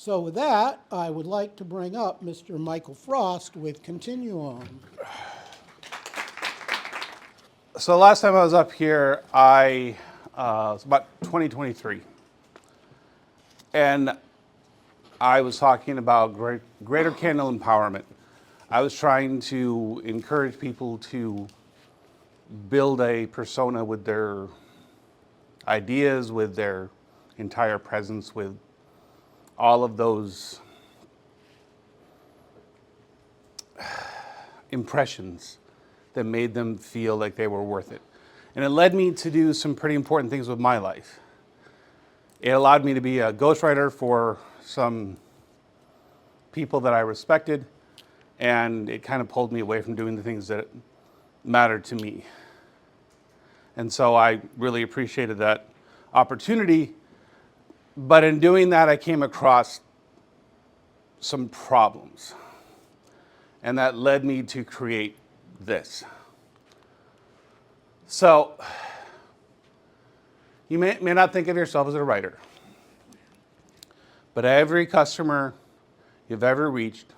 So with that, I would like to bring up Mr. Michael Frost with Continuum. So the last time I was up here, it was about 2023, and I was talking about greater candle empowerment. I was trying to encourage people to build a persona with their ideas, with their entire presence, with all of those impressions that made them feel like they were worth it. And it led me to do some pretty important things with my life. It allowed me to be a ghostwriter for some people that I respected, and it kind of pulled me away from doing the things that mattered to me. And so I really appreciated that opportunity. But in doing that, I came across some problems. And that led me to create this. So you may not think of yourself as a writer, but every customer you've ever reached,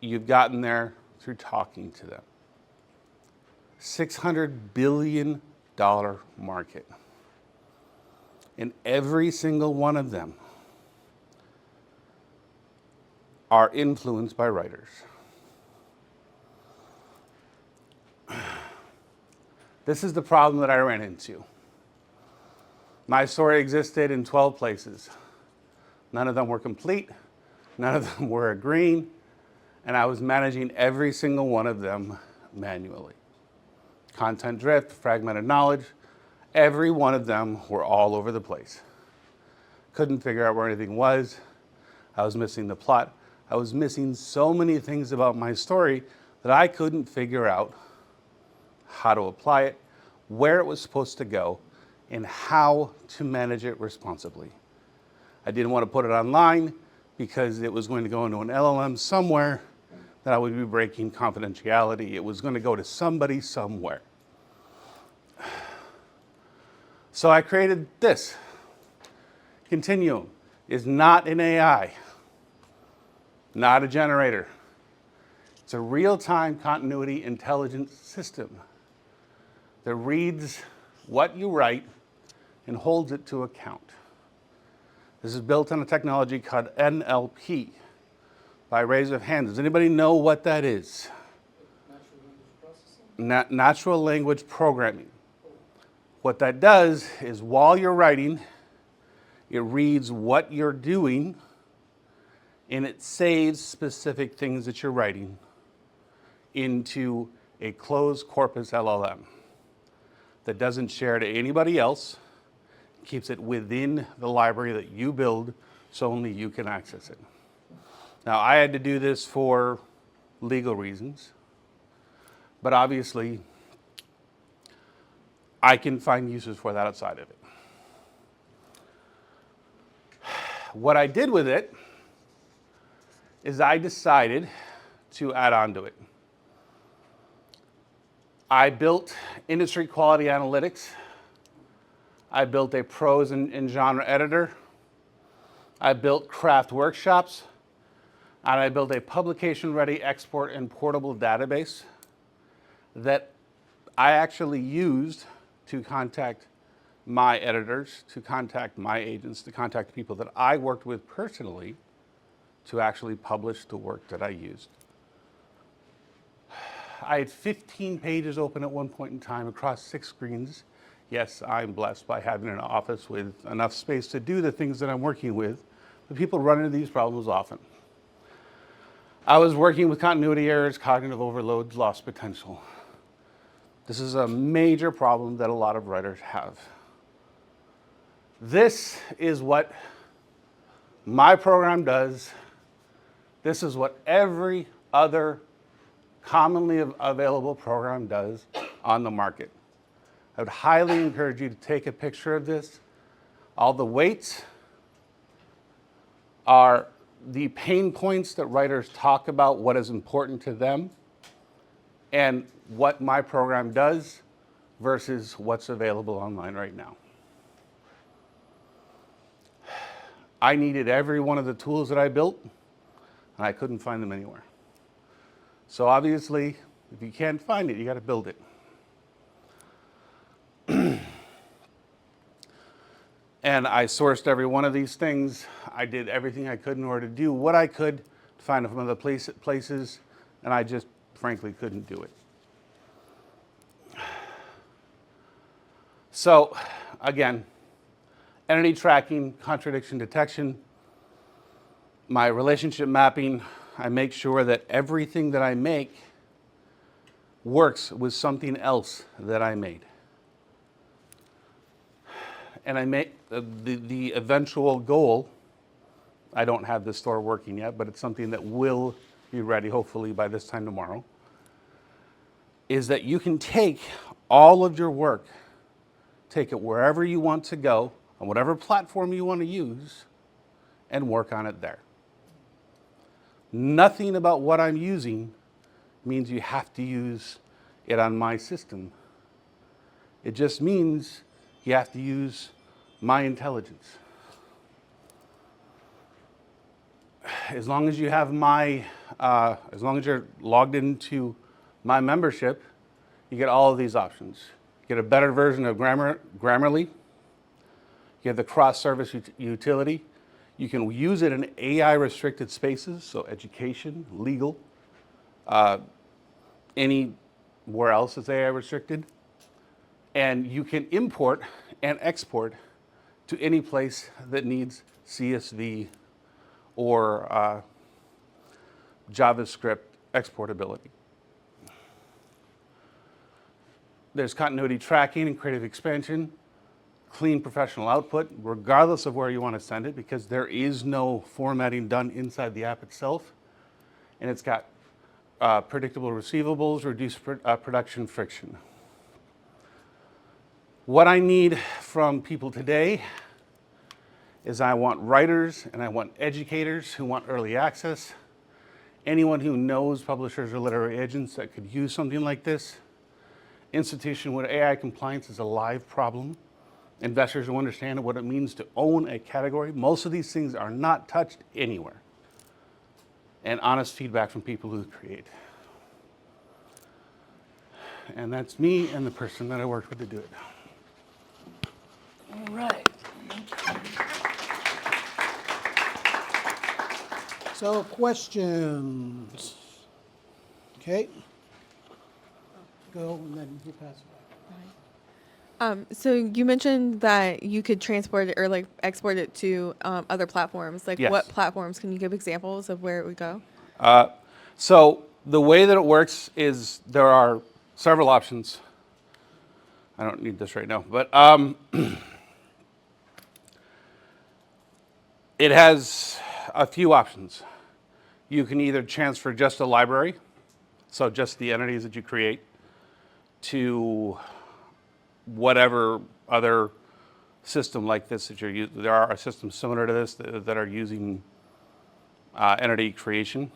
you've gotten there through talking to them. $600 billion market. And every single one of them are influenced by writers. This is the problem that I ran into. My story existed in 12 places. None of them were complete. None of them were agreeing. And I was managing every single one of them manually. Content drift, fragmented knowledge, every one of them were all over the place. Couldn't figure out where anything was. I was missing the plot. I was missing so many things about my story that I couldn't figure out how to apply it, where it was supposed to go, and how to manage it responsibly. I didn't want to put it online because it was going to go into an LLM somewhere that I would be breaking confidentiality. It was going to go to somebody somewhere. So I created this. Continuum is not an AI, not a generator. It's a real-time continuity intelligence system that reads what you write and holds it to account. This is built on a technology called NLP. By raise of hands, does anybody know what that is? Natural language programming. What that does is while you're writing, it reads what you're doing and it saves specific things that you're writing into a closed corpus LLM that doesn't share to anybody else, keeps it within the library that you build so only you can access it. Now, I had to do this for legal reasons, but obviously I can find uses for that outside of it. What I did with it is I decided to add on to it. I built industry quality analytics. I built a prose and genre editor. I built craft workshops. And I built a publication-ready export and portable database that I actually used to contact my editors, to contact my agents, to contact people that I worked with personally to actually publish the work that I used. I had 15 pages open at one point in time across 6 screens. Yes, I'm blessed by having an office with enough space to do the things that I'm working with, but people run into these problems often. I was working with continuity errors, cognitive overloads, lost potential. This is a major problem that a lot of writers have. This is what my program does. This is what every other commonly available program does on the market. I would highly encourage you to take a picture of this. All the weights are the pain points that writers talk about, what is important to them, and what my program does versus what's available online right now. I needed every one of the tools that I built, and I couldn't find them anywhere. So obviously, if you can't find it, you got to build it. And I sourced every one of these things. I did everything I could in order to do what I could to find them from other places, and I just frankly couldn't do it. So again, entity tracking, contradiction detection, my relationship mapping, I make sure that everything that I make works with something else that I made. And I make the eventual goal, I don't have the store working yet, but it's something that will be ready hopefully by this time tomorrow, is that you can take all of your work, take it wherever you want to go, on whatever platform you want to use, and work on it there. Nothing about what I'm using means you have to use it on my system. It just means you have to use my intelligence. As long as you have as long as you're logged into my membership, you get all of these options. You get a better version of Grammarly. You get the cross-service utility. You can use it in AI-restricted spaces, so education, legal, anywhere else that's AI-restricted. And you can import and export to any place that needs CSV or JavaScript exportability. There's continuity tracking and creative expansion, clean professional output, regardless of where you want to send it, because there is no formatting done inside the app itself. And it's got predictable receivables, reduced production friction. What I need from people today is I want writers and I want educators who want early access, anyone who knows publishers or literary agents that could use something like this, institution where AI compliance is a live problem, investors who understand what it means to own a category. Most of these things are not touched anywhere. And honest feedback from people who create. And that's me and the person that I worked with to do it. All right. So questions? Okay. Go and then you pass it back. So you mentioned that you could transport it or like export it to other platforms. Like Yes. what platforms? Can you give examples of where it would go? So the way that it works is there are several options. I don't need this right now, but it has a few options. You can either transfer just a library, so just the entities that you create, to whatever other system like this that you're using. There are systems similar to this that are using entity creation.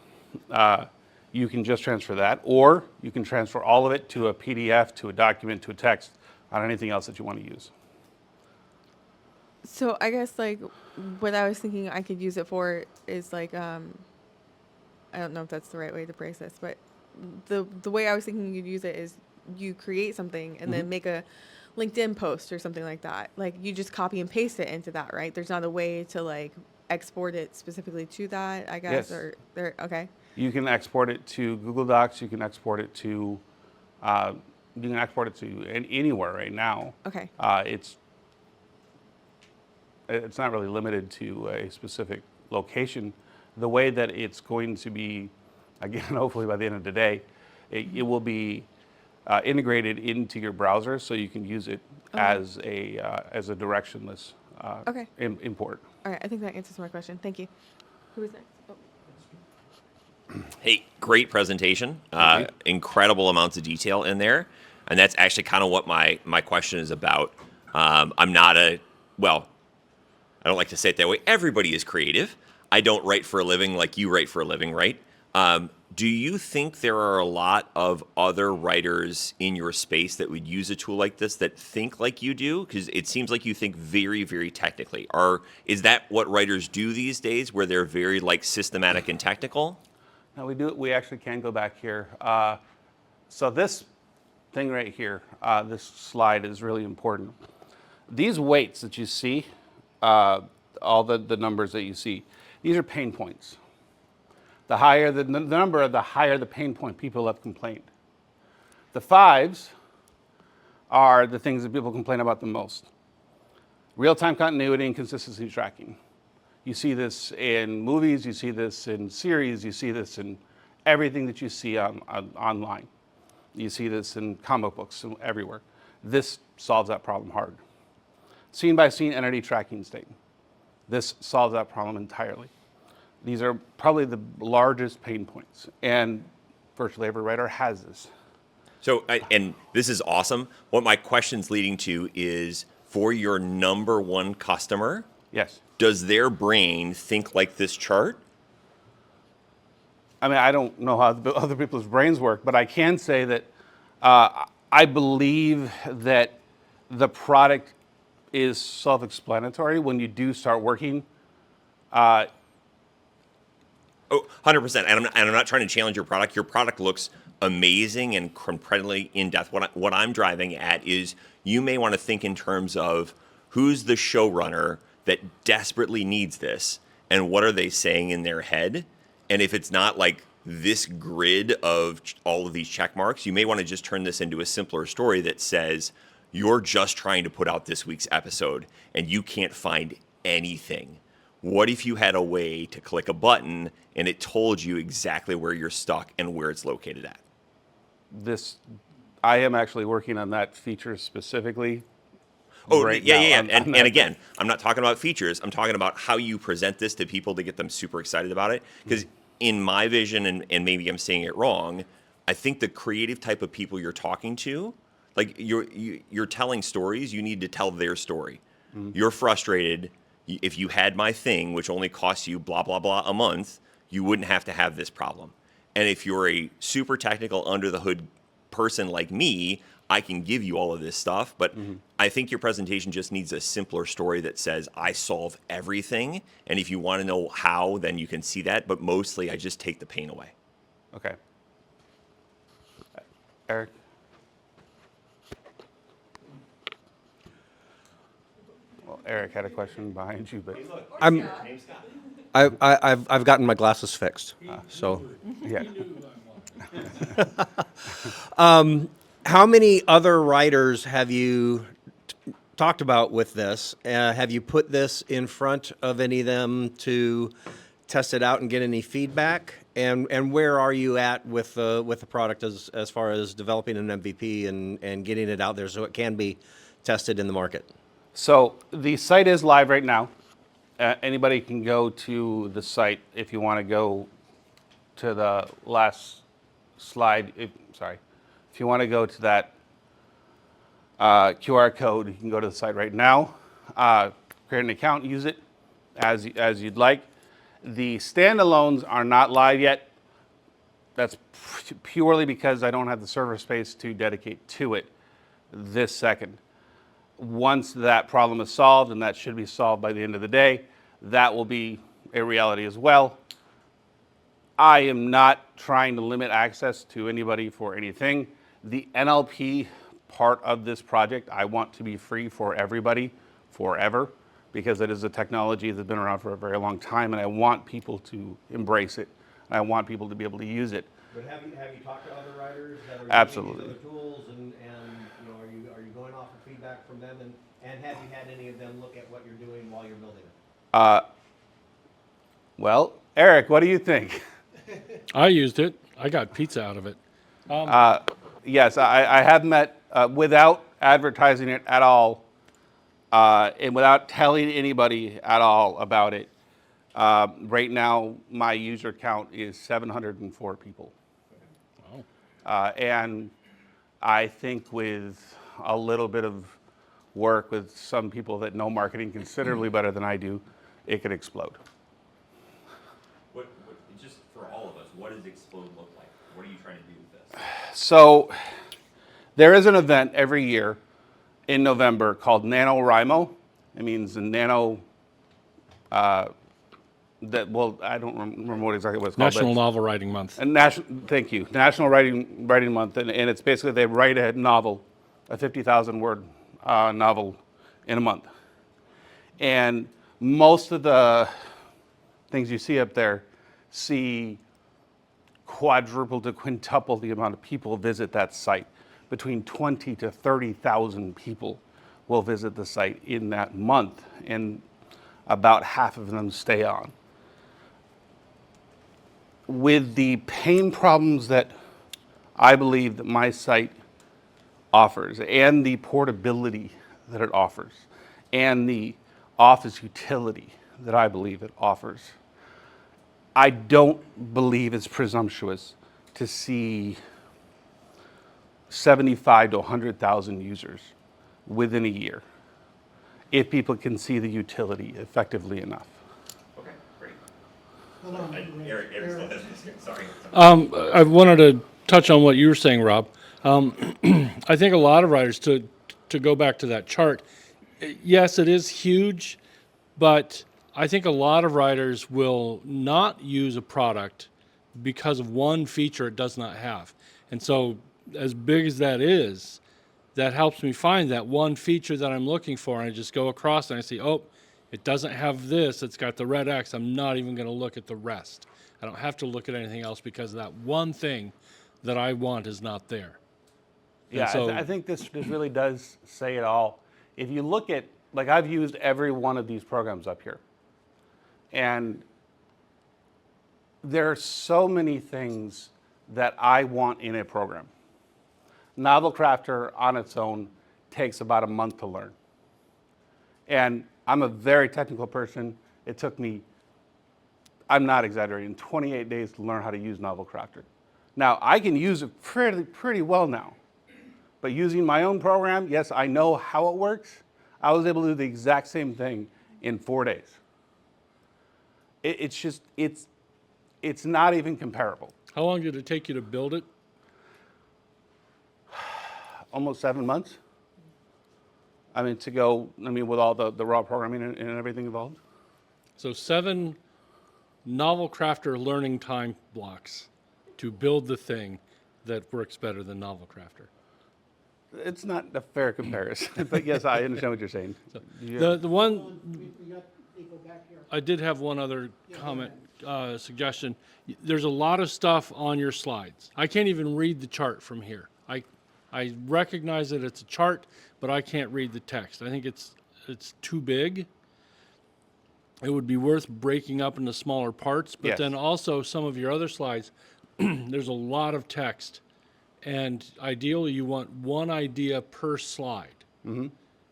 You can just transfer that, or you can transfer all of it to a PDF, to a document, to a text, on anything else that you want to use. So I guess like what I was thinking I could use it for is like I don't know if that's the right way to phrase this, but the way I was thinking you'd use it is you create something and then make a LinkedIn post or something like that. Like you just copy and paste it into that, right? There's not a way to like export it specifically to that, I guess, Yes. or there. Okay. You can export it to Google Docs. You can export it to anywhere right now. Okay. It's not really limited to a specific location. The way that it's going to be, again, hopefully by the end of the day, it will be integrated into your browser, so you can use it as a directionless import. All right. I think that answers my question. Thank you. Who is next? Oh. Hey, great presentation. Thank you. Incredible amounts of detail in there. And that's actually kind of what my question is about. I'm not I don't like to say it that way. Everybody is creative. I don't write for a living like you write for a living, right? Do you think there are a lot of other writers in your space that would use a tool like this that think like you do? Because it seems like you think very, very technically. Is that what writers do these days, where they're very like systematic and technical? No, we do. We actually can go back here. So this thing right here, this slide is really important. These weights that you see, all the numbers that you see, these are pain points. The higher the number, the higher the pain point people have complained. The 5s are the things that people complain about the most. Real-time continuity and consistency tracking. You see this in movies, you see this in series, you see this in everything that you see online. You see this in comic books and everywhere. This solves that problem hard. Scene-by-scene entity tracking state. This solves that problem entirely. These are probably the largest pain points, and virtually every writer has this. So, and this is awesome. What my question's leading to is, for your number one customer, Yes. does their brain think like this chart? I mean, I don't know how other people's brains work, but I can say that I believe that the product is self-explanatory when you do start working. Oh, 100%. And I'm not trying to challenge your product. Your product looks amazing and incredibly in-depth. What I'm driving at is, you may want to think in terms of who's the showrunner that desperately needs this, and what are they saying in their head? And if it's not like this grid of all of these check marks, you may want to just turn this into a simpler story that says, you're just trying to put out this week's episode and you can't find anything. What if you had a way to click a button and it told you exactly where you're stuck and where it's located at? I am actually working on that feature specifically. Oh, right yeah. now. And again, I'm not talking about features. I'm talking about how you present this to people to get them super excited about it. Because in my vision, and maybe I'm saying it wrong, I think the creative type of people you're talking to, like you're telling stories, you need to tell their story. You're frustrated. If you had my thing, which only costs you blah, blah, blah a month, you wouldn't have to have this problem. And if you're a super technical under the hood person like me, I can give you all of this stuff, but I think your presentation just needs a simpler story that says, I solve everything. And if you want to know how, then you can see that. But mostly, I just take the pain away. Okay. Eric? Well, Eric had a question behind you, but I've gotten my glasses fixed, so. yeah. How many other writers have you talked about with this? Have you put this in front of any of them to test it out and get any feedback? And where are you at with the product as far as developing an MVP and getting it out there so it can be tested in the market? So the site is live right now. Anybody can go to the site if you want to go to the last slide. If you want to go to that QR code, you can go to the site right now, create an account, use it as you'd like. The standalones are not live yet. That's purely because I don't have the server space to dedicate to it this second. Once that problem is solved, and that should be solved by the end of the day, that will be a reality as well. I am not trying to limit access to anybody for anything. The NLP part of this project, I want to be free for everybody forever, because it is a technology that's been around for a very long time, and I want people to embrace it, and I want people to be able to use it. But have you talked to other writers that are Absolutely. using these other tools, and you know, are you going off of feedback from them, and have you had any of them look at what you're doing while you're building it? Well, Eric, what do you think? I used it. I got pizza out of it. Yes, I have met without advertising it at all, and without telling anybody at all about it. Right now, my user count is 704 people. And I think with a little bit of work with some people that know marketing considerably better than I do, it could explode. Just for all of us, what is Explode look like? What are you trying to do with this? So there is an event every year in November called NaNoWriMo. It means nano. I don't remember exactly what it's called. National but Novel Writing Month. Thank you. National Writing Month, and it's basically they write a novel, a 50,000 word novel, in a month. And most of the things you see up there see quadruple to quintuple the amount of people visit that site. Between 20 to 30,000 people will visit the site in that month, and about half of them stay on. With the pain problems that I believe that my site offers, and the portability that it offers, and the office utility that I believe it offers, I don't believe it's presumptuous to see 75 to 100,000 users within a year, if people can see the utility effectively enough. Okay, great. Hold on, Eric still has this. Sorry. I wanted to touch on what you were saying, Rob. I think a lot of writers, to go back to that chart, yes, it is huge, but I think a lot of writers will not use a product because of one feature it does not have. And so, as big as that is, that helps me find that one feature that I'm looking for, and I just go across and I see, oh, it doesn't have this, it's got the red X, I'm not even going to look at the rest. I don't have to look at anything else because that one thing that I want is not there. And Yeah, so- I think this really does say it all. If you look at, like, I've used every one of these programs up here, and there are so many things that I want in a program. Novel Crafter on its own takes about a month to learn. And I'm a very technical person. It took me, I'm not exaggerating, 28 days to learn how to use Novel Crafter. Now, I can use it pretty well now. But using my own program, yes, I know how it works. I was able to do the exact same thing in 4 days. It's not even comparable. How long did it take you to build it? Almost 7 months. I mean, with all the raw programming and everything involved. So 7 Novel Crafter learning time blocks to build the thing that works better than Novel Crafter. It's not a fair comparison, but yes, I understand what you're saying. The one, We got people back here. I did have one other comment, suggestion. There's a lot of stuff on your slides. I can't even read the chart from here. I recognize that it's a chart, but I can't read the text. I think it's too big. It would be worth breaking up into smaller parts, but Yes. then also some of your other slides, there's a lot of text. And ideally, you want one idea per slide.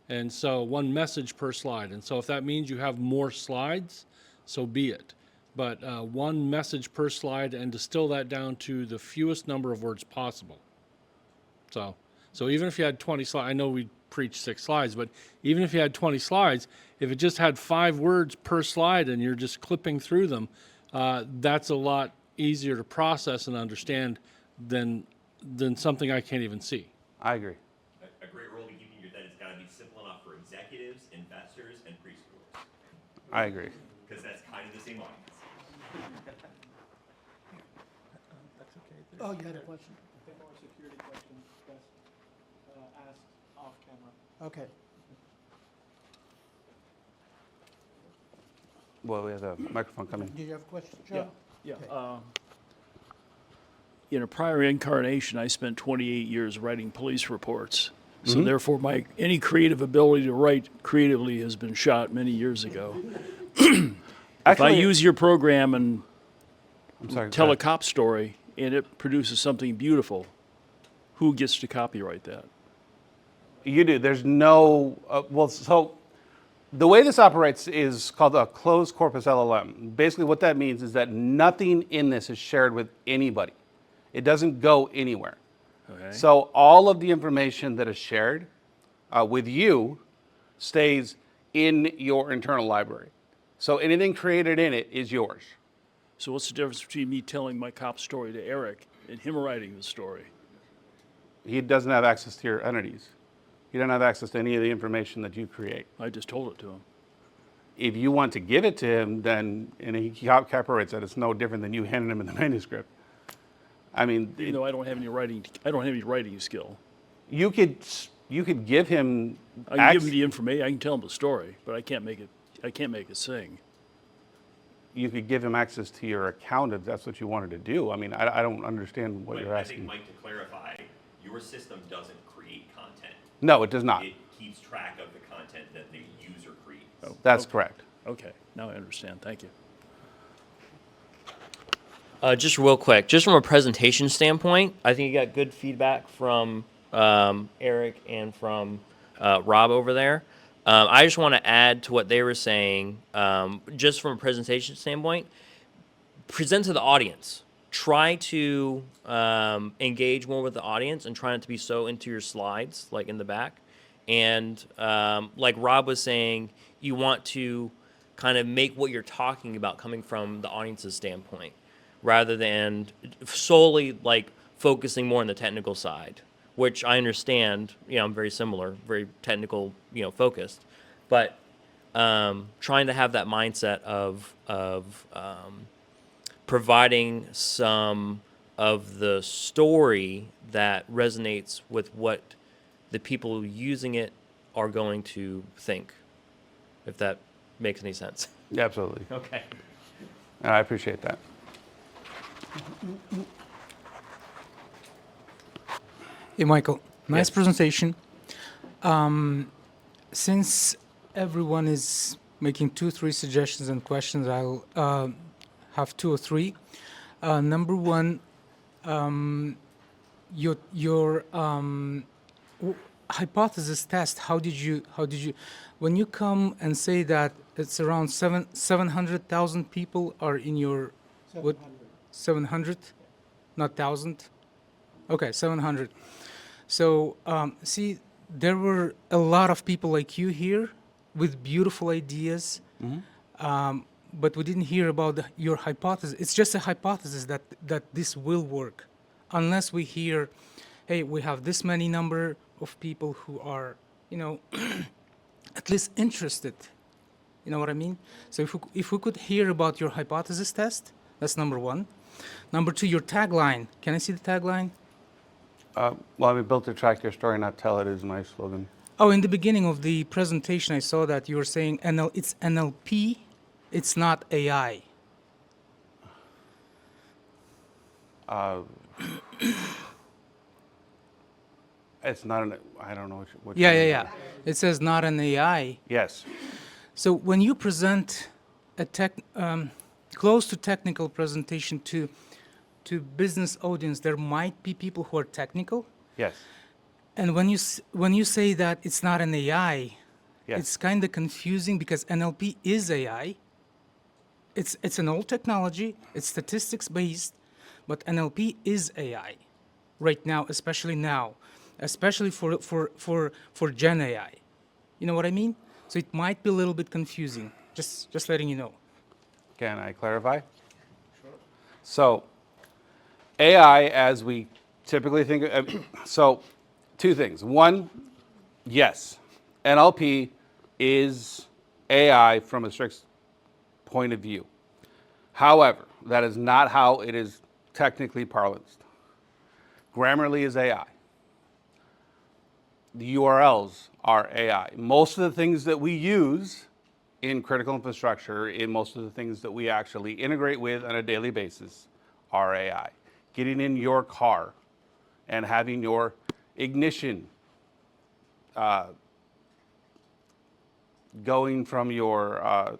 And so one message per slide. And so if that means you have more slides, so be it. But one message per slide, and distill that down to the fewest number of words possible. So even if you had 20 slides, I know we preach 6 slides, but even if you had 20 slides, if it just had 5 words per slide and you're just clipping through them, that's a lot easier to process and understand than something I can't even see. I agree. A great rule to keep in your head is got to be simple enough for executives, investors, and preschoolers, I agree. because that's kind of the same audience. Oh, you had a question? I think our security question best asked off camera. Okay. Well, we have a microphone coming. Did you have a question, Joe? Yeah. Okay. In a prior incarnation, I spent 28 years writing police reports. So therefore, any creative ability to write creatively has been shot many years ago. If I Actually, use your program and I'm sorry. tell go a ahead. cop story and it produces something beautiful, who gets to copyright that? You do. There's no, so the way this operates is called a closed corpus LLM. Basically what that means is that nothing in this is shared with anybody. It doesn't go anywhere. Okay. So all of the information that is shared with you stays in your internal library. So anything created in it is yours. So what's the difference between me telling my cop story to Eric and him writing the story? He doesn't have access to your entities. He doesn't have access to any of the information that you create. I just told it to him. If you want to give it to him, then, and he operates that, it's no different than you handing him the manuscript. I mean, Even though I don't have any writing skill. you could give him I can give him the information. I can tell him the story, but I can't make it sing. you could give him access to your account if that's what you wanted to do. I mean, I don't understand what But you're I think, asking. Mike, to clarify, your system doesn't create content. No, it does not. It keeps track of the content that the user creates. That's correct. Okay, now I understand. Thank you. Just real quick, just from a presentation standpoint, I think you got good feedback from Eric and from Rob over there. I just want to add to what they were saying, just from a presentation standpoint, present to the audience. Try to engage more with the audience and try not to be so into your slides, like in the back. And like Rob was saying, you want to kind of make what you're talking about coming from the audience's standpoint, rather than solely like focusing more on the technical side, which I understand, I'm very similar, very technical, focused, but trying to have that mindset of providing some of the story that resonates with what the people using it are going to think, if that makes any sense. Yeah, absolutely. Okay. And I appreciate that. Hey, Michael. Nice presentation. Since everyone is making 2-3 suggestions and questions, I'll have 2 or 3. Number one, your hypothesis test. How did you when you come and say that it's around 700,000 people are in your 700, not 1,000? Okay, 700. So, see, there were a lot of people like you here with beautiful ideas, but we didn't hear about your hypothesis. It's just a hypothesis that this will work, unless we hear, hey, we have this many number of people who are, at least interested. You know what I mean? So if we could hear about your hypothesis test, that's number one. Number two, your tagline. Can I see the tagline? Well, we built to track your story, not tell it, is my slogan. Oh, in the beginning of the presentation, I saw that you were saying it's NLP, it's not AI. It's not an, I don't know what Yeah. It says not an AI. Yes. So when you present a close to technical presentation to business audience, there might be people who are technical. Yes. And when you say that it's not an AI, Yes. it's kind of confusing because NLP is AI. It's an old technology. It's statistics based, but NLP is AI right now, especially for Gen AI. You know what I mean? So it might be a little bit confusing. Just letting you know. Can I clarify? Sure. So, AI, as we typically think of, so 2 things. One, yes, NLP is AI from a strict point of view. However, that is not how it is technically parlanced. Grammarly is AI. The URLs are AI. Most of the things that we use in critical infrastructure, in most of the things that we actually integrate with on a daily basis, are AI. Getting in your car and having your ignition going from your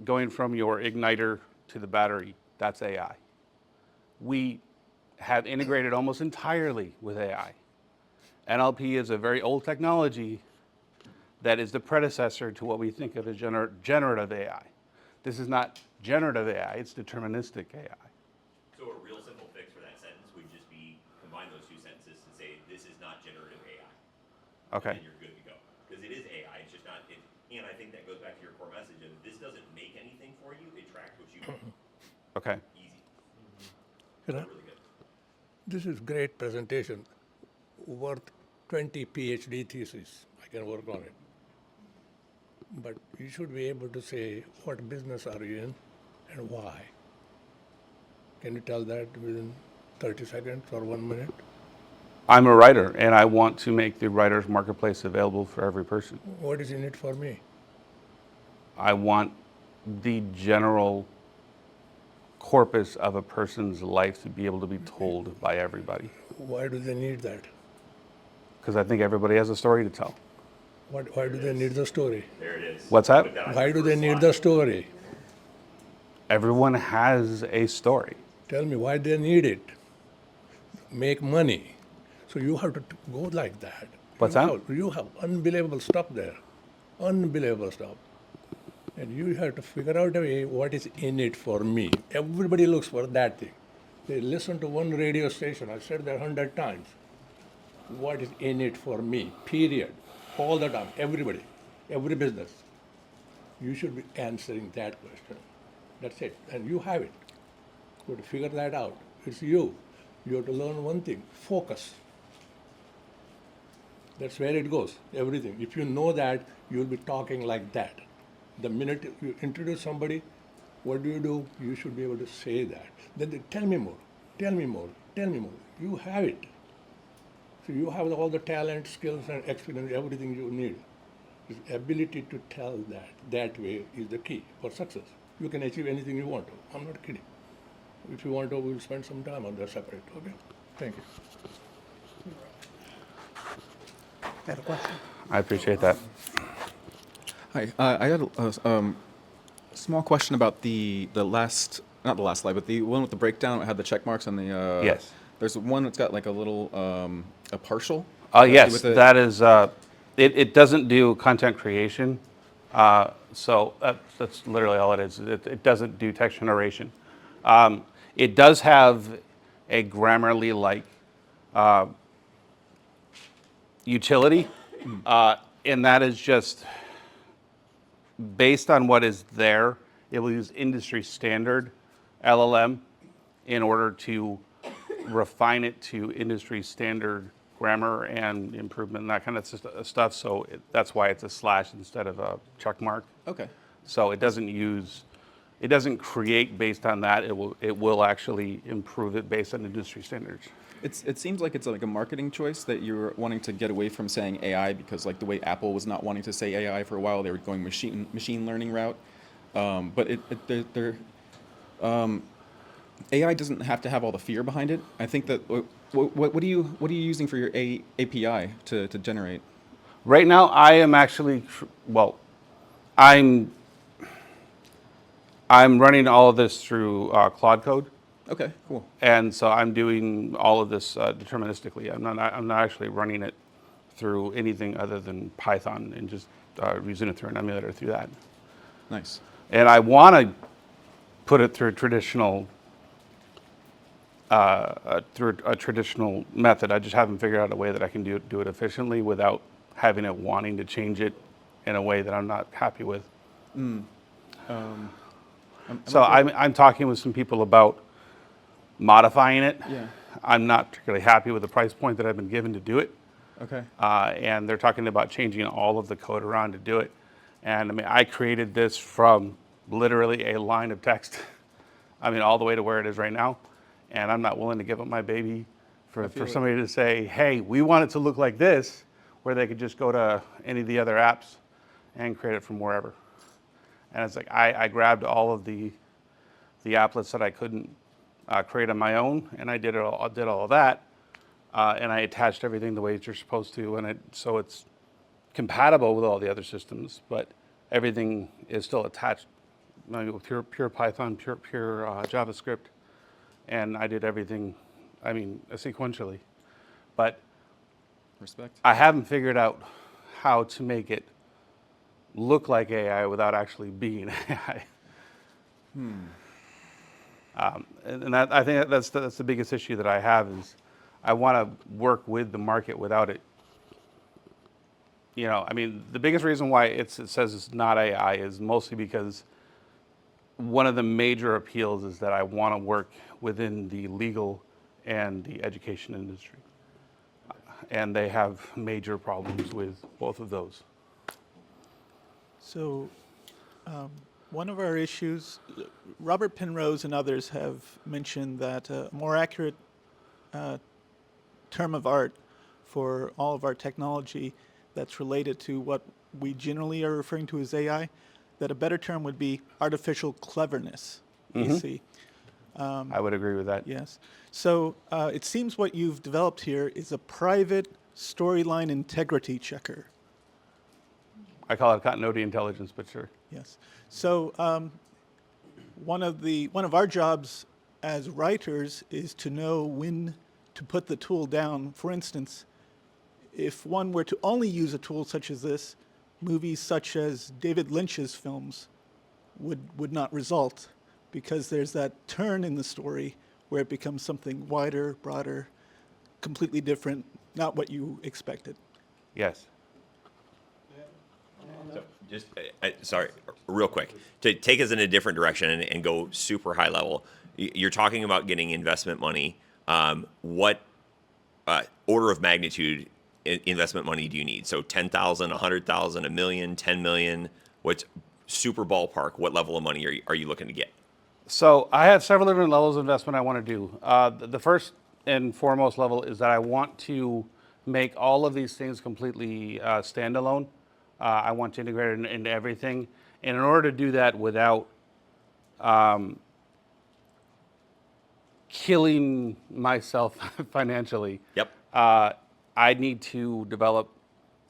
going from your igniter to the battery, that's AI. We have integrated almost entirely with AI. NLP is a very old technology that is the predecessor to what we think of as generative AI. This is not generative AI, it's deterministic AI. So a real simple fix for that sentence would just be combine those 2 sentences and say this is not generative AI. Okay. And you're good to go. Because it is AI, it's just not, and I think that goes back to your core message of this doesn't make anything for you, it tracks what you Okay. You know, this is great presentation, worth 20 PhD theses. I can work on it. But you should be able to say what business are you in and why. Can you tell that within 30 seconds or 1 minute? I'm a writer, and I want to make the writer's marketplace available for every person. What is in it for me? I want the general corpus of a person's life to be able to be told by everybody. Why do they need that? Because I think everybody has a story to tell. Why do they need the story? There it is. What's that? Why do they need the story? Everyone has a story. Tell me why they need it. Make money. So you have to go like that. What's you that? You have unbelievable stuff there. Unbelievable stuff. And you have to figure out a way what is in it for me. Everybody looks for that thing. They listen to one radio station. I said that 100 times. What is in it for me? Period. All the time. Everybody. Every business. You should be answering that question. That's it. And you have it. You have to figure that out. It's you. You have to learn one thing. Focus. That's where it goes. Everything. If you know that, you'll be talking like that. The minute you introduce somebody, what do? You should be able to say that. Then they tell me more, tell me more, tell me more. You have it. So you have all the talent, skills, and experience, everything you need. The ability to tell that way is the key for success. You can achieve anything you want to. I'm not kidding. If you want to, we'll spend some time on that separate. Okay? Thank you. Got a question? I appreciate that. Hi, I had a small question about the last, not the last slide, but the one with the breakdown. It had the check marks on the. Yes. There's one that's got like a little a partial. Yes, with the- that is, it doesn't do content creation. So that's literally all it is. It doesn't do text generation. It does have a Grammarly-like utility, and that is just based on what is there. It will use industry standard LLM in order to refine it to industry standard grammar and improvement and that kind of stuff. So that's why it's a slash instead of a check mark. Okay. So it doesn't create based on that. It will actually improve it based on industry standards. It seems like it's like a marketing choice that you're wanting to get away from saying AI, because like the way Apple was not wanting to say AI for a while, they were going machine learning route. But AI doesn't have to have all the fear behind it. I think that what are you using for your API to generate? Right now, I am actually I'm running all of this through Claude Code. Okay, cool. And so I'm doing all of this deterministically. I'm not actually running it through anything other than Python and just using it through an emulator through that. Nice. And I want to put it through a traditional method. I just haven't figured out a way that I can do it efficiently without having it wanting to change it in a way that I'm not happy with. So I'm talking with some people about modifying it. Yeah. I'm not particularly happy with the price point that I've been given to do it. Okay. And they're talking about changing all of the code around to do it. And I mean, I created this from literally a line of text. I mean, all the way to where it is right now. And I'm not willing to give up my baby for somebody to say, hey, we want it to look like this, where they could just go to any of the other apps and create it from wherever. And it's like, I grabbed all of the applets that I couldn't create on my own, and I did all of that, and I attached everything the way that you're supposed to, and so it's compatible with all the other systems, but everything is still attached, with pure Python, pure JavaScript, and I did everything, I mean, sequentially, but Respect. I haven't figured out how to make it look like AI without actually being AI. And that, I think that's the biggest issue that I have is I want to work with the market without it. I mean, the biggest reason why it says it's not AI is mostly because one of the major appeals is that I want to work within the legal and the education industry. And they have major problems with both of those. So, one of our issues, Robert Penrose and others have mentioned that a more accurate term of art for all of our technology that's related to what we generally are referring to as AI, that a better term would be artificial cleverness, AC. I would agree with that. Yes. So it seems what you've developed here is a private storyline integrity checker. I call it continuity intelligence, but sure. Yes. So one of our jobs as writers is to know when to put the tool down. For instance, if one were to only use a tool such as this, movies such as David Lynch's films would not result, because there's that turn in the story where it becomes something wider, broader, completely different, not what you expected. Yes. So just, sorry, real quick, to take us in a different direction and go super high level, you're talking about getting investment money. What order of magnitude investment money do you need? So 10,000, 100,000, a million, 10 million? What's super ballpark? What level of money are you looking to get? So I have several different levels of investment I want to do. The first and foremost level is that I want to make all of these things completely standalone. I want to integrate it into everything. And in order to do that without killing myself financially, Yep. I need to develop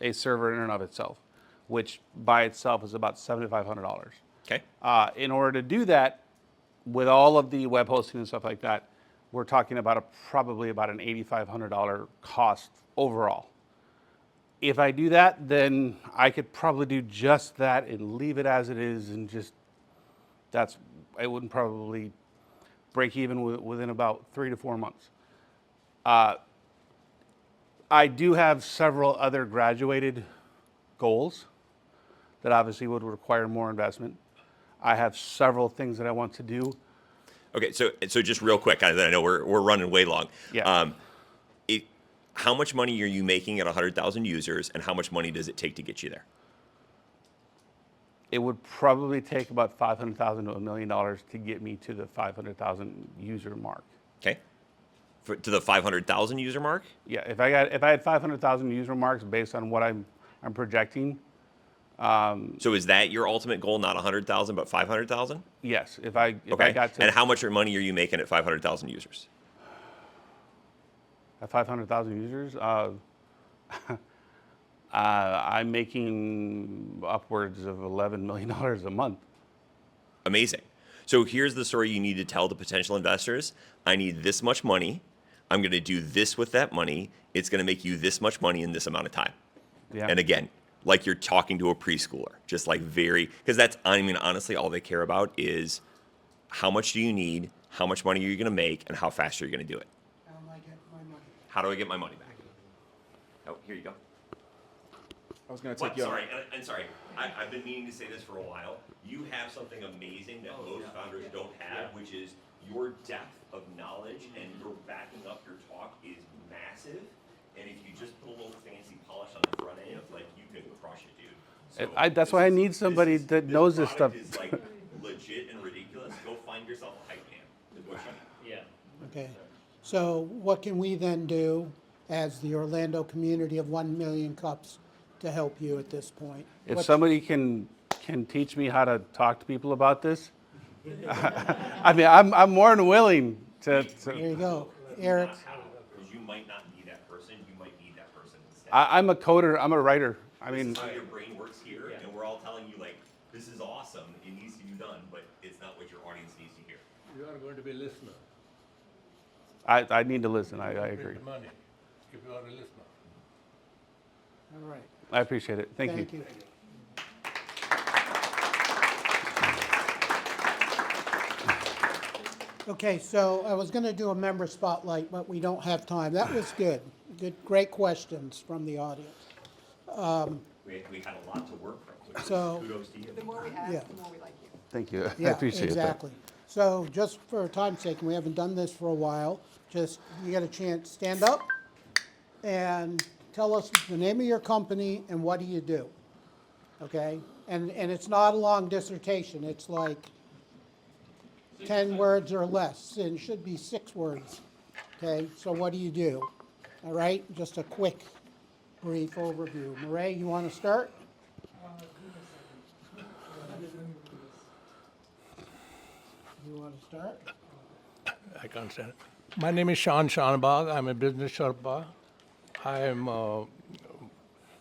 a server in and of itself, which by itself is about $7,500. Okay. In order to do that, with all of the web hosting and stuff like that, we're talking about probably about an $8,500 cost overall. If I do that, then I could probably do just that and leave it as it is, and just I wouldn't probably break even within about 3 to 4 months. I do have several other graduated goals that obviously would require more investment. I have several things that I want to do. Okay, so just real quick, I know we're running way long. Yeah. How much money are you making at 100,000 users, and how much money does it take to get you there? It would probably take about $500,000 to $1 million to get me to the 500,000 user mark. Okay. To the 500,000 user mark? Yeah, if I had 500,000 user marks based on what I'm projecting. So is that your ultimate goal, not 100,000, but 500,000? Yes, if I Okay. got to. And how much money are you making at 500,000 users? At 500,000 users, I'm making upwards of $11 million a month. Amazing. So here's the story you need to tell to potential investors. I need this much money. I'm going to do this with that money. It's going to make you this much money in this amount of time. Yeah. And again, like you're talking to a preschooler, just like because that's, I mean, honestly, all they care about is how much do you need, how much money are you going to make, and how fast are you going to do it? How am I getting my money? How do I get my money back? Oh, here you go. I was going to What? take you. Sorry, and sorry. I've been meaning to say this for a while. You have something amazing that most founders don't have, which is your depth of knowledge, and your backing up your talk is massive. And if you just put a little fancy polish on the front end, like, you can crush it, dude. So That's why I need somebody that knows this stuff. This product is like legit and ridiculous. Go find yourself a hype man. Is what you need. Yeah. Okay. So what can we then do as the Orlando community of 1 million cups to help you at this point? If somebody can teach me how to talk to people about this, I mean, I'm more than willing to. There you go. Eric? Because you might not be that person. You might need that person instead. I'm a coder. I'm a writer. I mean, This is how your brain works here, and we're all telling you, like, this is awesome. It needs to be done, but it's not what your audience needs to hear. You are going to be a listener. I need to listen. I agree. Print money if you are a listener. All right. I appreciate it. Thank you. Thank you. Okay, so I was going to do a member spotlight, but we don't have time. That was good. Great questions from the audience. We had a lot to work from. So- Kudos to you. The more we ask, Yeah. the more we like you. Thank you. I Yeah, appreciate exactly. So just for time's sake, and we haven't done this for a while, just, you get a chance, stand up and tell us the name of your company and what do you do, okay? And it's not a long dissertation, it's like 10 words or less, and it should be 6 words, okay? So what do you do? All right, just a quick, brief overview. Murray, you want to start? You want to start? I can't stand it. My name is Shan Shanbag. I'm a business Sherpa. I am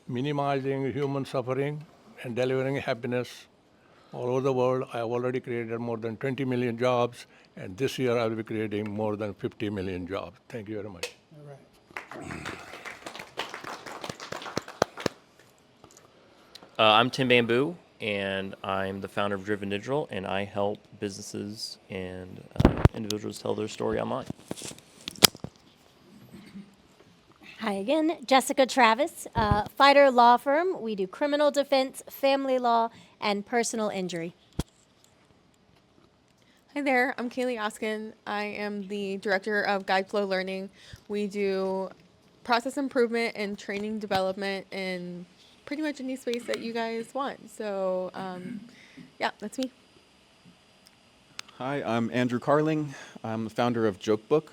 minimizing human suffering and delivering happiness all over the world. I have already created more than 20 million jobs, and this year I will be creating more than 50 million jobs. Thank you very much. All right. I'm Tim Bamboo, and I'm the founder of Driven Digital, and I help businesses and individuals tell their story online. Hi again, Jessica Travis, Fighter Law Firm. We do criminal defense, family law, and personal injury. Hi there, I'm Kaylee Oskin. I am the director of Guide Flow Learning. We do process improvement and training development in pretty much any space that you guys want. So, yeah, that's me. Hi, I'm Andrew Carling. I'm the founder of Jokebook.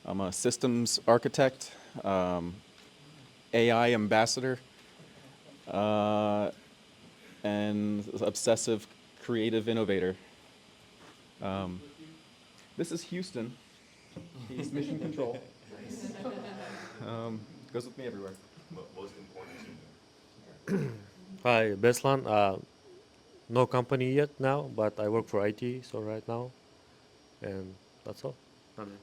I'm a systems architect, AI ambassador, and obsessive creative innovator. This is Houston. He's mission control. Goes with me everywhere. Most important. Hi, Beslan. No company yet now, but I work for IT, so right now, and that's all. Him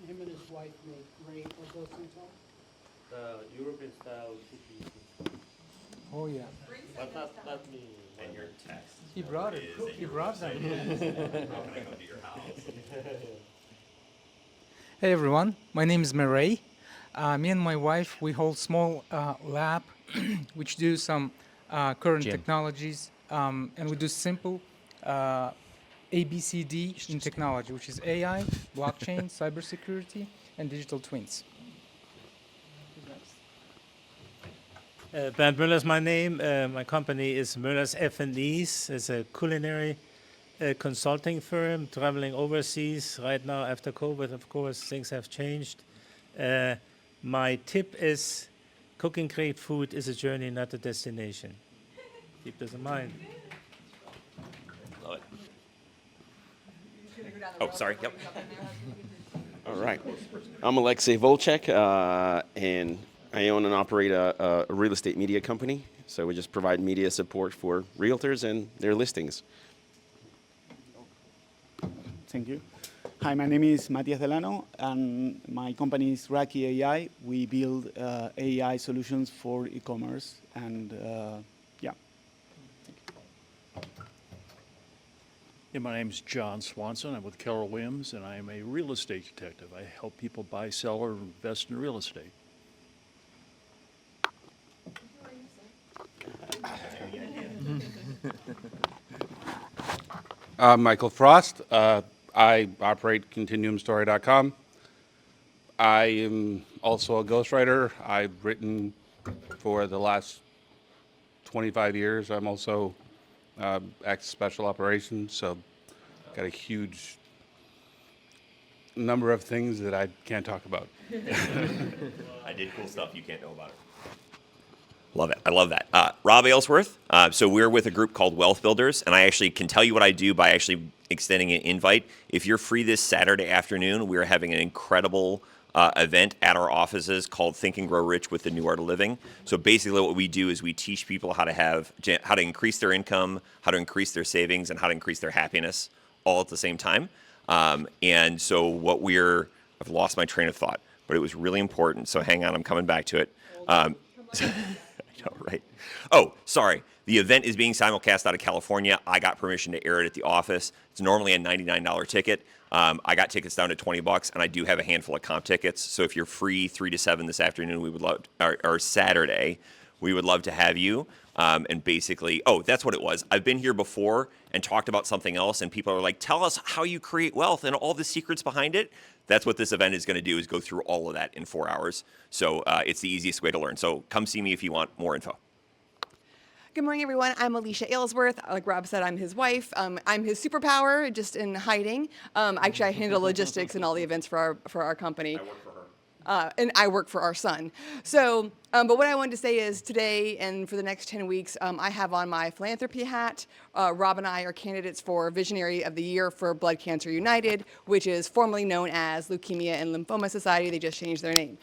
and his wife make great, what those things called? The European style cookies. Oh yeah. But not me. And your text. He brought it. He brought them. How can I come to your house? Hey everyone, my name is Murray. Me and my wife, we hold small lab which do some current technologies, and we do simple ABCD in technology, which is AI, blockchain, cybersecurity, and digital twins. Bernd Müller is my name. My company is Müller's F&E's. It's a culinary consulting firm traveling overseas right now after COVID. Of course, things have changed. My tip is cooking great food is a journey, not a destination. Keep this in mind. Love it. Oh, sorry. Yep. All right. I'm Alexei Volchek, and I own and operate a real estate media company. So we just provide media support for realtors and their listings. Thank you. Hi, my name is Matias Delano, and my company is Raki AI. We build AI solutions for e-commerce, and yeah. Yeah, my name is John Swanson. I'm with Keller Williams, and I am a real estate detective. I help people buy, sell, or invest in real estate. Michael Frost. I operate ContinuumStory.com. I am also a ghostwriter. I've written for the last 25 years. I'm also ex-special operations, so got a huge number of things that I can't talk about. I did cool stuff you can't know about it. Love it. I love that. Rob Aylesworth. So we're with a group called Wealth Builders, and I actually can tell you what I do by actually extending an invite. If you're free this Saturday afternoon, we're having an incredible event at our offices called Think and Grow Rich with the New Art of Living. So basically what we do is we teach people how to increase their income, how to increase their savings, and how to increase their happiness all at the same time. And so I've lost my train of thought, but it was really important. So hang on, I'm coming back to it. I know, right? Oh, sorry. The event is being simulcast out of California. I got permission to air it at the office. It's normally a $99 ticket. I got tickets down to $20, and I do have a handful of comp tickets. So if you're free 3 to 7 this afternoon, we would love, or Saturday, we would love to have you. And basically, oh, that's what it was. I've been here before and talked about something else, and people are like, tell us how you create wealth and all the secrets behind it. That's what this event is going to do, is go through all of that in 4 hours. So it's the easiest way to learn. So come see me if you want more info. Good morning, everyone. I'm Alicia Aylesworth. Like Rob said, I'm his wife. I'm his superpower, just in hiding. Actually, I handle logistics and all the events for our company. I work for her. And I work for our son. So, but what I wanted to say is today and for the next 10 weeks, I have on my philanthropy hat. Rob and I are candidates for Visionary of the Year for Blood Cancer United, which is formerly known as Leukemia and Lymphoma Society. They just changed their name.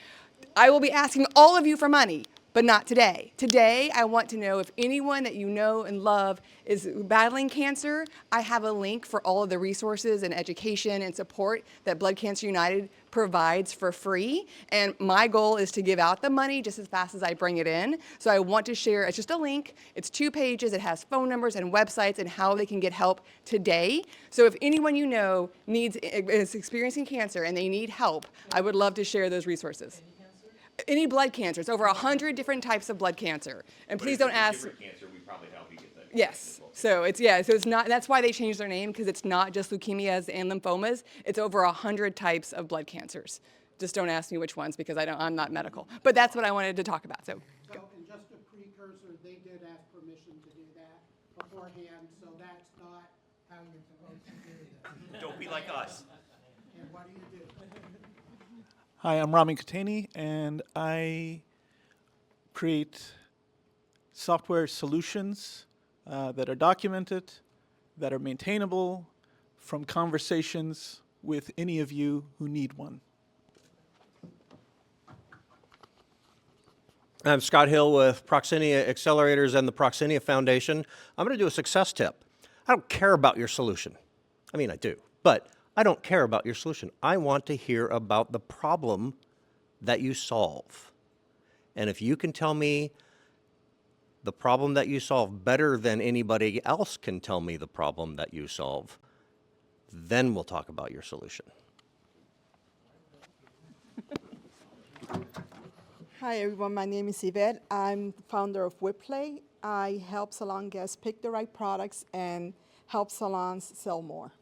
I will be asking all of you for money, but not today. Today, I want to know if anyone that you know and love is battling cancer. I have a link for all of the resources and education and support that Blood Cancer United provides for free. And my goal is to give out the money just as fast as I bring it in. So I want to share, it's just a link. It's 2 pages. It has phone numbers and websites and how they can get help today. So if anyone you know is experiencing cancer and they need help, I would love to share those resources. Any blood cancer. It's over 100 different types of blood cancer. And please don't ask. Cancer, we probably help you get that. Yes. So it's not, that's why they changed their name, because it's not just leukemias and lymphomas. It's over 100 types of blood cancers. Just don't ask me which ones, because I'm not medical. But that's what I wanted to talk about. So and just a precursor, they did ask permission to do that beforehand, so that's not how you're supposed to do this. Don't be like us. And what do you do? Hi, I'm Rami Katani, and I create software solutions that are documented, that are maintainable from conversations with any of you who need one. I'm Scott Hill with Proxinia Accelerators and the Proxinia Foundation. I'm going to do a success tip. I don't care about your solution. I mean, I do, but I don't care about your solution. I want to hear about the problem that you solve. And if you can tell me the problem that you solve better than anybody else can tell me the problem that you solve, then we'll talk about your solution. Hi everyone, my name is Yvette. I'm the founder of WebPlay. I help salon guests pick the right products and help salons sell more.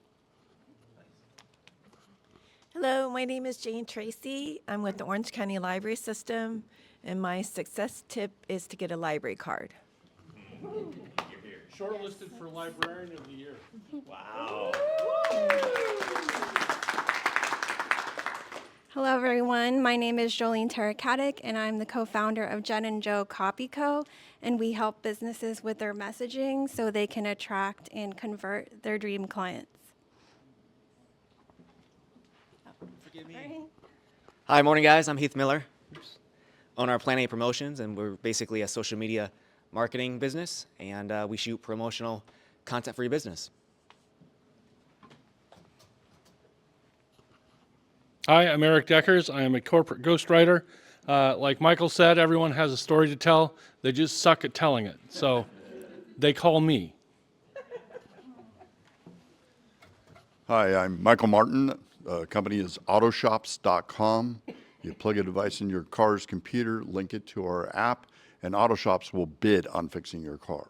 Hello, my name is Jane Tracy. I'm with the Orange County Library System, and my success tip is to get a library card. Shortlisted for Librarian of the Year. Wow. Hello, everyone. My name is Jolene Terrakatic, and I'm the co-founder of Jen and Joe Copy Co. And we help businesses with their messaging so they can attract and convert their dream clients. Forgive me. Hi, morning, guys. I'm Heath Miller, owner of Planet A Promotions, and we're basically a social media marketing business, and we shoot promotional content for your business. Hi, I'm Eric Deckers. I am a corporate ghostwriter. Like Michael said, everyone has a story to tell. They just suck at telling it. So they call me. Hi, I'm Michael Martin. Company is autoshops.com. You plug a device in your car's computer, link it to our app, and Autoshops will bid on fixing your car.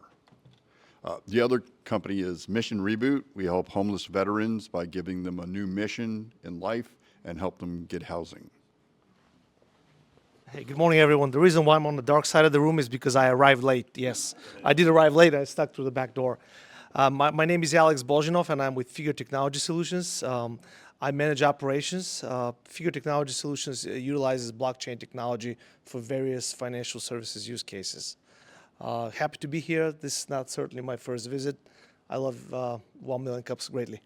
The other company is Mission Reboot. We help homeless veterans by giving them a new mission in life and help them get housing. Hey, good morning, everyone. The reason why I'm on the dark side of the room is because I arrived late. Yes, I did arrive late. I stuck through the back door. My name is Alex Bolzhinov, and I'm with Figure Technology Solutions. I manage operations. Figure Technology Solutions utilizes blockchain technology for various financial services use cases. Happy to be here. This is not certainly my first visit. I love 1 Million Cups greatly.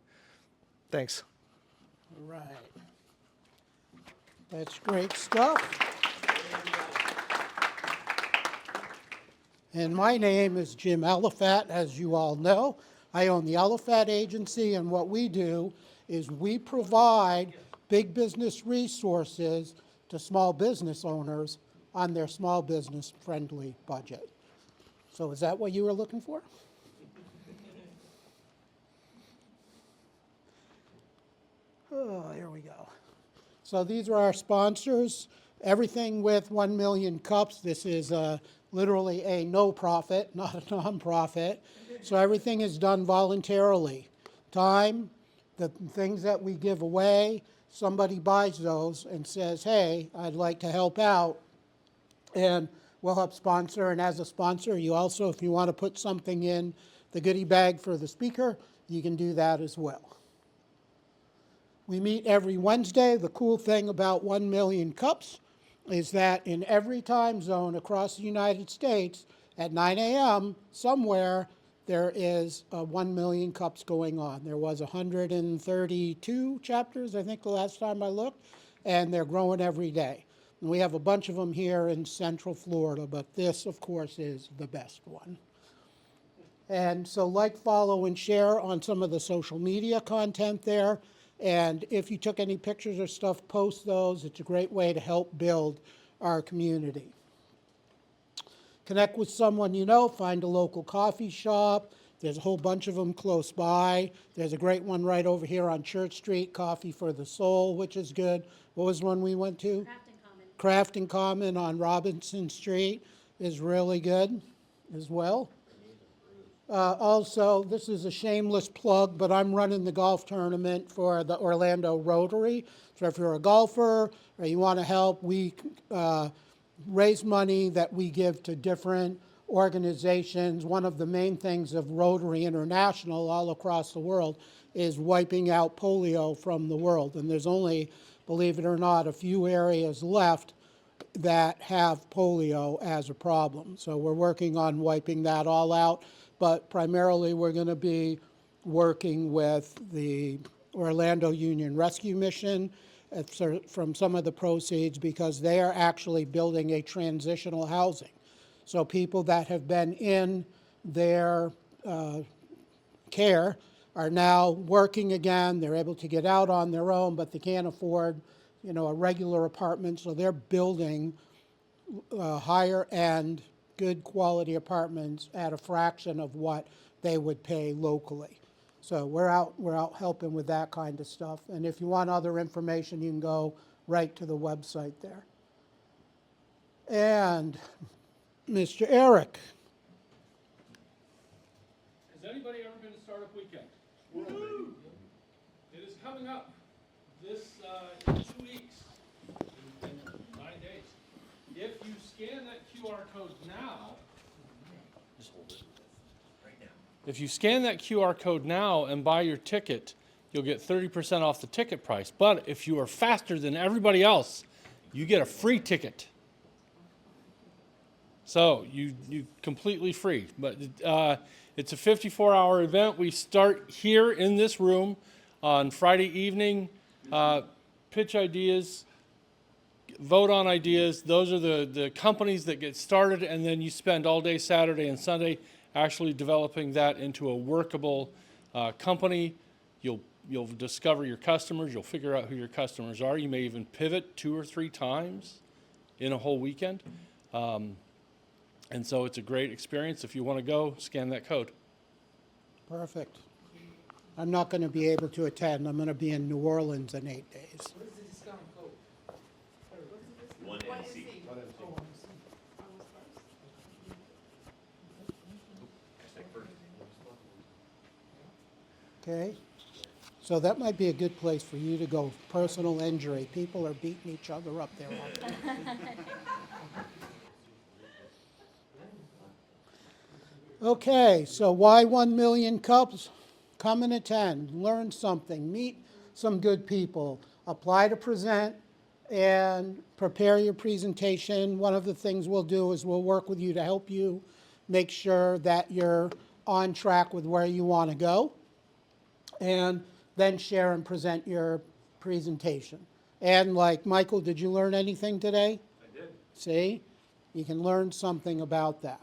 Thanks. All right. That's great stuff. And my name is Jim Elifat, as you all know. I own the Elifat Agency, and what we do is we provide big business resources to small business owners on their small business friendly budget. So is that what you were looking for? Oh, here we go. So these are our sponsors. Everything with 1 Million Cups. This is a literally a no-profit, not a nonprofit. So everything is done voluntarily. Time, the things that we give away, somebody buys those and says, hey, I'd like to help out, and we'll help sponsor. And as a sponsor, you also, if you want to put something in the goodie bag for the speaker, you can do that as well. We meet every Wednesday. The cool thing about 1 Million Cups is that in every time zone across the United States at 9 a.m. somewhere there is 1 Million Cups going on. There was 132 chapters, I think, the last time I looked, and they're growing every day. And we have a bunch of them here in Central Florida, but this, of course, is the best one. And so like, follow, and share on some of the social media content there. And if you took any pictures or stuff, post those. It's a great way to help build our community. Connect with someone you know, find a local coffee shop. There's a whole bunch of them close by. There's a great one right over here on Church Street, Coffee for the Soul, which is good. What was one we went to? Craft and Common on Robinson Street is really good as well. Also, this is a shameless plug, but I'm running the golf tournament for the Orlando Rotary. So if you're a golfer or you want to help, we raise money that we give to different organizations. One of the main things of Rotary International all across the world is wiping out polio from the world. And there's only, believe it or not, a few areas left that have polio as a problem. So we're working on wiping that all out. But primarily we're going to be working with the Orlando Union Rescue Mission from some of the proceeds, because they are actually building a transitional housing. So people that have been in their care are now working again. They're able to get out on their own, but they can't afford, you know, a regular apartment. So they're building higher end, good quality apartments at a fraction of what they would pay locally. So we're out helping with that kind of stuff. And if you want other information, you can go right to the website there. And Mr. Eric. Has anybody ever been to Startup Weekend? Woo! It is coming up this in 2 weeks, in 9 days. If you scan that QR code now, just hold it right now. If you scan that QR code now and buy your ticket, you'll get 30% off the ticket price. But if you are faster than everybody else, you get a free ticket. So you completely free. But it's a 54-hour event. We start here in this room on Friday evening, pitch ideas, vote on ideas. Those are the companies that get started, and then you spend all day Saturday and Sunday actually developing that into a workable company. You'll discover your customers. You'll figure out who your customers are. You may even pivot 2 or 3 times in a whole weekend. And so it's a great experience. If you want to go, scan that code. Perfect. I'm not going to be able to attend. I'm going to be in New Orleans in 8 days. What is the discount code? One NC. Okay. So that might be a good place for you to go. Personal injury. People are beating each other up there all the time. Okay, so why 1 million cups? Come and attend, learn something, meet some good people, apply to present, and prepare your presentation. One of the things we'll do is we'll work with you to help you make sure that you're on track with where you want to go, and then share and present your presentation. And like Michael, did you learn anything today? I did. See? You can learn something about that.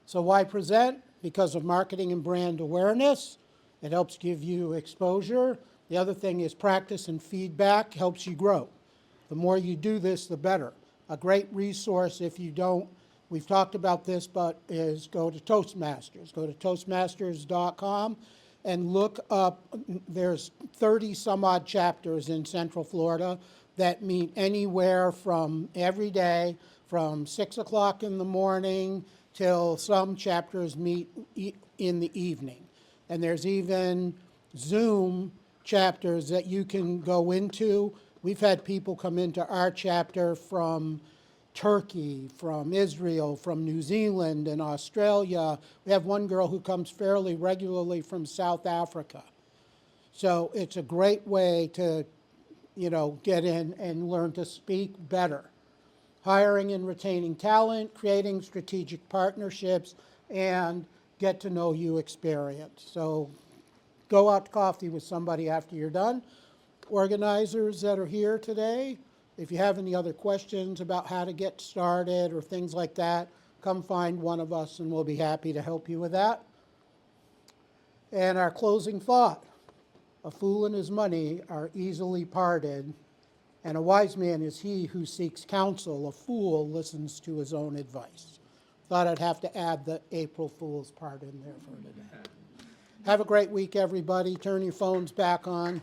So why present? Because of marketing and brand awareness. It helps give you exposure. The other thing is practice and feedback helps you grow. The more you do this, the better. A great resource, if you don't, we've talked about this, but is go to Toastmasters. Go to Toastmasters.com and look up, there's 30 some odd chapters in Central Florida that meet anywhere from every day from 6 o'clock in the morning till some chapters meet in the evening. And there's even Zoom chapters that you can go into. We've had people come into our chapter from Turkey, from Israel, from New Zealand and Australia. We have one girl who comes fairly regularly from South Africa. So it's a great way to, get in and learn to speak better. Hiring and retaining talent, creating strategic partnerships, and get to know you experience. So go out to coffee with somebody after you're done. Organizers that are here today, if you have any other questions about how to get started or things like that, come find one of us and we'll be happy to help you with that. And our closing thought, a fool and his money are easily parted, and a wise man is he who seeks counsel. A fool listens to his own advice. Thought I'd have to add the April Fool's part in there for today. Have a great week, everybody. Turn your phones back on.